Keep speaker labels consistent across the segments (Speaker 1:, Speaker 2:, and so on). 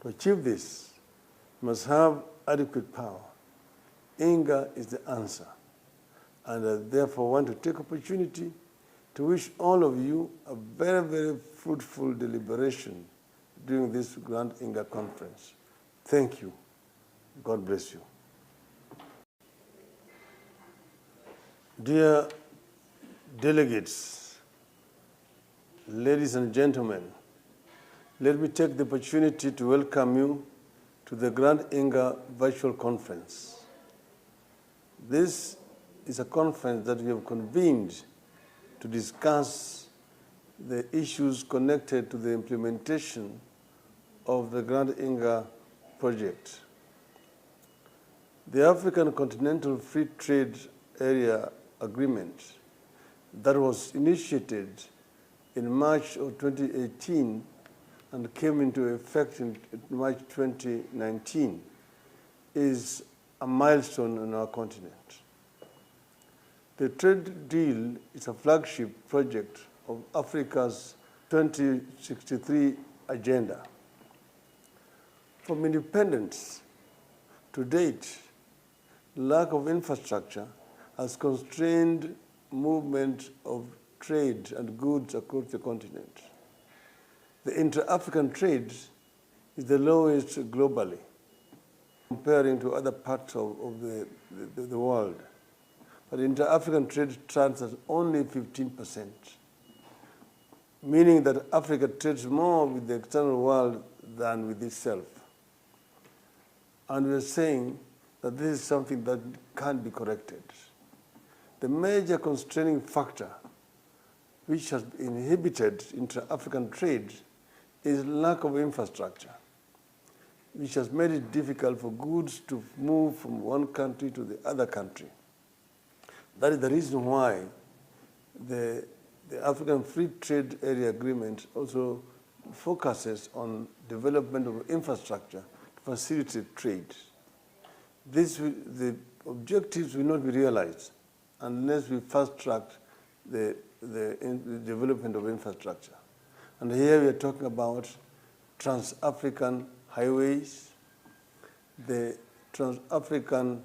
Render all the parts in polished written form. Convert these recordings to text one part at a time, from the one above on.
Speaker 1: To achieve this, you must have adequate power. Inga is the answer. And I therefore want to take opportunity to wish all of you a very, very fruitful deliberation during this Grand Inga Conference. Thank you. God bless you. Dear delegates, ladies and gentlemen, let me take the opportunity to welcome you to the Grand Inga Virtual Conference. This is a conference that we have convened to discuss the issues connected to the implementation of the Grand Inga project. The African Continental Free Trade Area Agreement that was initiated in March of 2018 and came into effect in March 2019 is a milestone on our continent. The trade deal is a flagship project of Africa's 2063 agenda. From independence to date, lack of infrastructure has constrained movement of trade and goods across the continent. The inter-African trade is the lowest globally, comparing to other parts of the world. But inter-African trade stands at only 15%, meaning that Africa trades more with the external world than with itself. And we're saying that this is something that can't be corrected. The major constraining factor which has inhibited intra-African trade is lack of infrastructure, which has made it difficult for goods to move from one country to the other country. That is the reason why the African Free Trade Area Agreement also focuses on development of infrastructure to facilitate trade. The objectives will not be realized unless we fast-track the development of infrastructure. And here we are talking about trans-African highways, the trans-African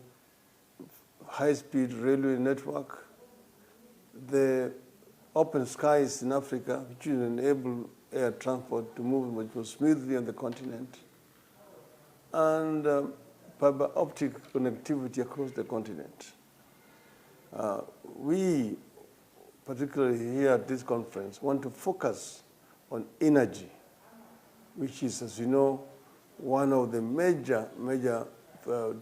Speaker 1: high-speed railway network, the open skies in Africa, which will enable air transport to move much more smoothly on the continent, and fiber optic connectivity across the continent. We, particularly here at this conference, want to focus on energy, which is, as you know, one of the major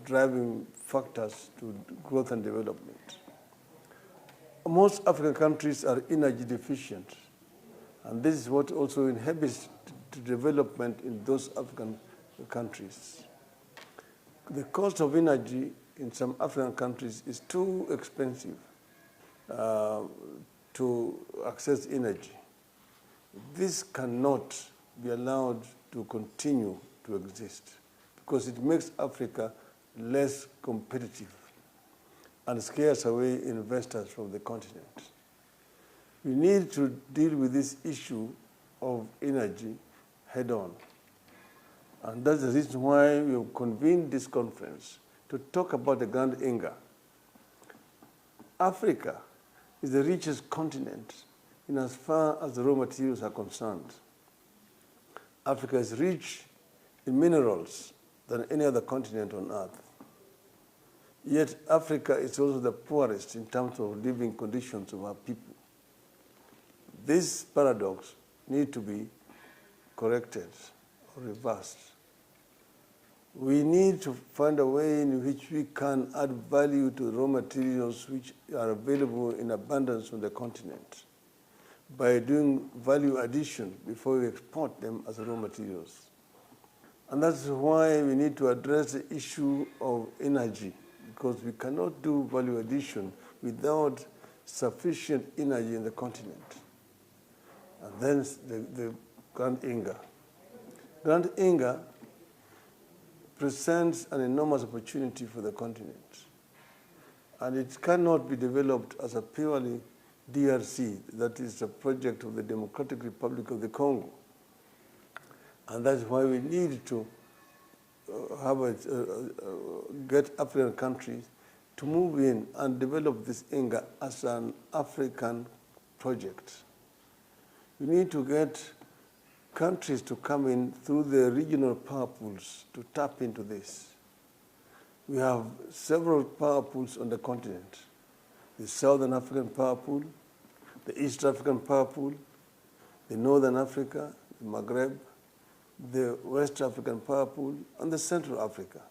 Speaker 1: driving factors to growth and development. Most African countries are energy deficient, and this is what also inhibits development in those African countries. The cost of energy in some African countries is too expensive to access energy. This cannot be allowed to continue to exist because it makes Africa less competitive and scares away investors from the continent. We need to deal with this issue of energy head-on. And that's the reason why we have convened this conference to talk about the Grand Inga. Africa is the richest continent in as far as the raw materials are concerned. Africa is rich in minerals than any other continent on earth. Yet Africa is also the poorest in terms of living conditions of our people. This paradox needs to be corrected or reversed. We need to find a way in which we can add value to raw materials which are available in abundance on the continent by doing value addition before we export them as raw materials. And that's why we need to address the issue of energy, because we cannot do value addition without sufficient energy in the continent. And then the Grand Inga. Grand Inga presents an enormous opportunity for the continent. And it cannot be developed as a purely DRC, that is a project of the Democratic Republic of the Congo. And that's why we need to get African countries to move in and develop this INGA as an African project. We need to get countries to come in through the regional power pools to tap into this. We have several power pools on the continent. The Southern African Power Pool, the East African Power Pool, the Northern Africa, the Maghreb, the West African Power Pool, and the Central Africa.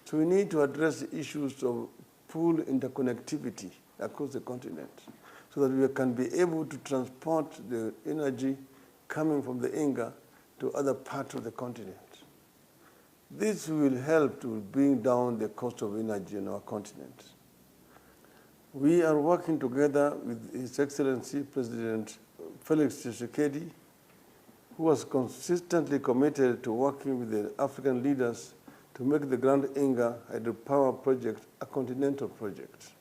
Speaker 1: So we need to address the issues of pool interconnectivity across the continent so that we can be able to transport the energy coming from the INGA to other parts of the continent. This will help to bring down the cost of energy in our continent. We are working together with His Excellency President Felix Tshisekedi, who was consistently committed to working with the African leaders to make the Grand INGA hydropower project a continental project.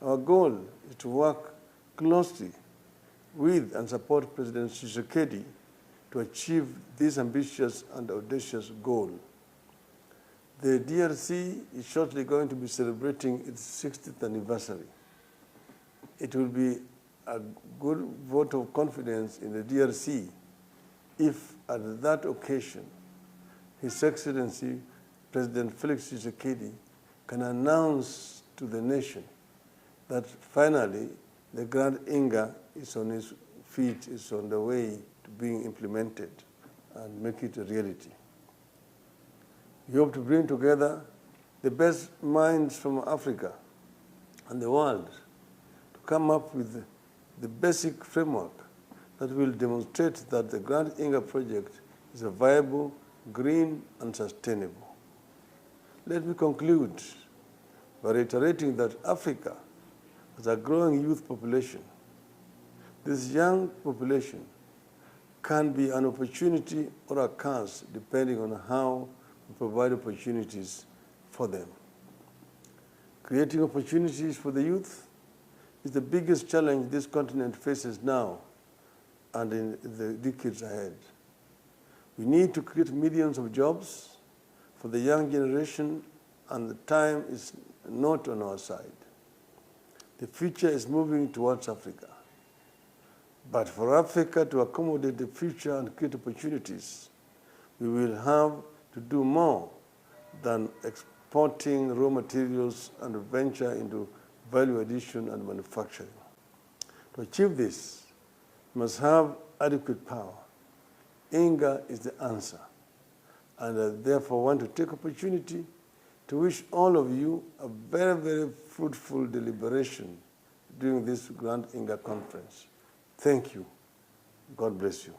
Speaker 1: Our goal is to work closely with and support President Tshisekedi to achieve this ambitious and audacious goal. The DRC is shortly going to be celebrating its 60th anniversary. It will be a good vote of confidence in the DRC if at that occasion His Excellency President Felix Tshisekedi can announce to the nation that finally the Grand INGA is on its feet, is on the way to being implemented and make it a reality. We hope to bring together the best minds from Africa and the world to come up with the basic framework that will demonstrate that the Grand INGA project is a viable, green, and sustainable. Let me conclude by reiterating that Africa has a growing youth population. This young population can be an opportunity or a curse depending on how we provide opportunities for them. Creating opportunities for the youth is the biggest challenge this continent faces now and in the decades ahead. We need to create millions of jobs for the young generation, and the time is not on our side. The future is moving towards Africa. But for Africa to accommodate the future and create opportunities, we will have to do more than exporting raw materials and venture into value addition and manufacturing. To achieve this, we must have adequate power. INGA is the answer. And I therefore want to take opportunity to wish all of you a very, very fruitful deliberation during this Grand INGA conference. Thank you. God bless you.